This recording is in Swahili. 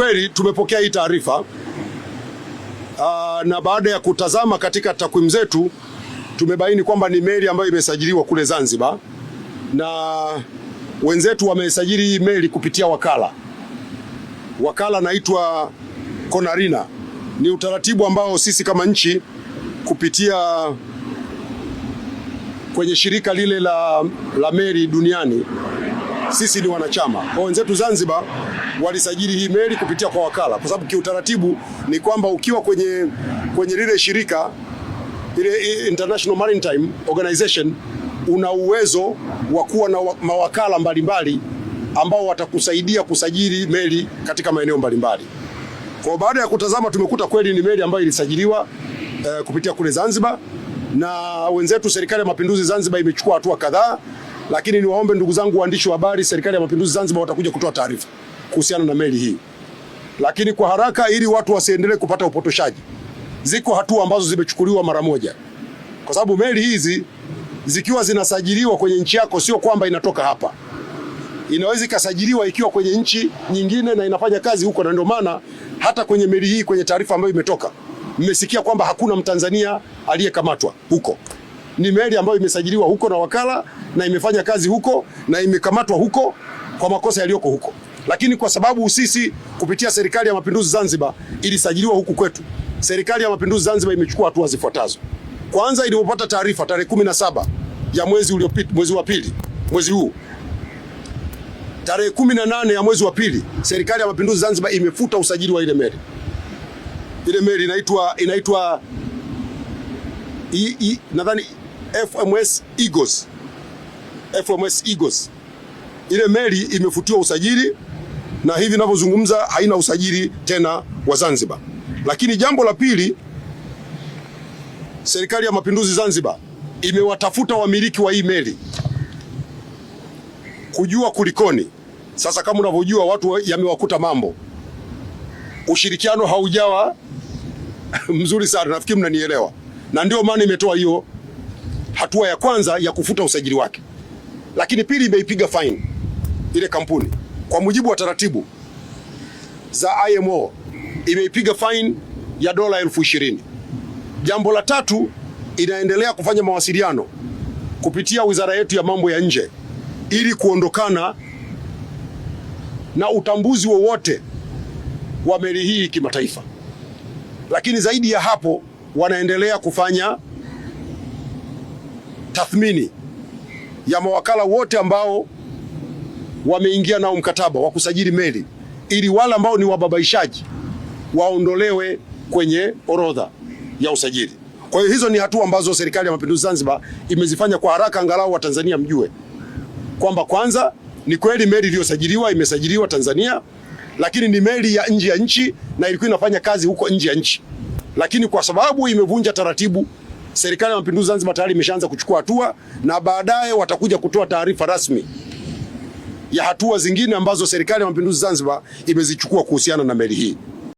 kweli tumepokea hii taarifa na baada ya kutazama katika takwimu zetu tumebaini kwamba ni meli ambayo imesajiliwa kule Zanzibar, na wenzetu wamesajili hii meli kupitia wakala naitwa Konarina. Ni utaratibu ambao sisi kama nchi kupitia kwenye shirika lile la meli duniani sisi ni wanachama. Kwa wenzetu Zanzibar walisajili hii meli kupitia kwa wakala, kwa sababu kiutaratibu ni kwamba ukiwa kwenye lile shirika ile International Maritime Organization una uwezo wa kuwa na mawakala mbalimbali ambao watakusaidia kusajili meli katika maeneo mbalimbali. Kwa baada ya kutazama tumekuta kweli ni meli ambayo ilisajiliwa kupitia kule Zanzibar, na wenzetu Serikali ya Mapinduzi Zanzibar imechukua hatua kadhaa, lakini niwaombe ndugu zangu waandishi wa habari, Serikali ya Mapinduzi Zanzibar watakuja kutoa taarifa kuhusiana na meli hii. Lakini kwa haraka, ili watu wasiendelee kupata upotoshaji, ziko hatua ambazo zimechukuliwa mara moja, kwa sababu meli hizi zikiwa zinasajiliwa kwenye nchi yako sio kwamba inatoka hapa. Inaweza ikasajiliwa ikiwa kwenye nchi nyingine na inafanya kazi huko, na ndio maana hata kwenye meli hii kwenye taarifa ambayo imetoka mmesikia kwamba hakuna Mtanzania aliyekamatwa huko. Ni meli ambayo imesajiliwa huko na wakala na imefanya kazi huko na imekamatwa huko kwa makosa yaliyoko huko. Lakini kwa sababu sisi kupitia Serikali ya Mapinduzi Zanzibar ilisajiliwa huku kwetu, Serikali ya Mapinduzi Zanzibar imechukua hatua zifuatazo. Kwanza, ilipopata taarifa tarehe 17 ya mwezi uliopita, mwezi wa pili, mwezi huu, tarehe 18 ya mwezi wa pili, Serikali ya Mapinduzi Zanzibar imefuta usajili wa ile meli. Ile meli inaitwa nadhani FMS Eagles. Ile meli imefutiwa usajili na hivi ninavyozungumza haina usajili tena wa Zanzibar. Lakini jambo la pili, Serikali ya Mapinduzi Zanzibar imewatafuta wamiliki wa hii meli kujua kulikoni. Sasa kama unavyojua watu yamewakuta mambo, ushirikiano haujawa mzuri sana, nafikiri mnanielewa, na ndio maana imetoa hiyo hatua ya kwanza ya kufuta usajili wake. Lakini pili, imeipiga fine ile kampuni kwa mujibu wa taratibu za IMO, imeipiga fine ya dola 20,000. Jambo la tatu, inaendelea kufanya mawasiliano kupitia wizara yetu ya mambo ya nje ili kuondokana na utambuzi wowote wa meli hii kimataifa. Lakini zaidi ya hapo, wanaendelea kufanya tathmini ya mawakala wote ambao wameingia nao mkataba wa kusajili meli, ili wale ambao ni wababaishaji waondolewe kwenye orodha ya usajili. Kwa hiyo hizo ni hatua ambazo Serikali ya Mapinduzi Zanzibar imezifanya kwa haraka, angalau Watanzania mjue kwamba kwanza ni kweli meli iliyosajiliwa imesajiliwa Tanzania, lakini ni meli ya nje ya nchi na ilikuwa inafanya kazi huko nje ya nchi. Lakini kwa sababu imevunja taratibu, Serikali ya Mapinduzi Zanzibar tayari imeshaanza kuchukua hatua, na baadaye watakuja kutoa taarifa rasmi ya hatua zingine ambazo Serikali ya Mapinduzi Zanzibar imezichukua kuhusiana na meli hii.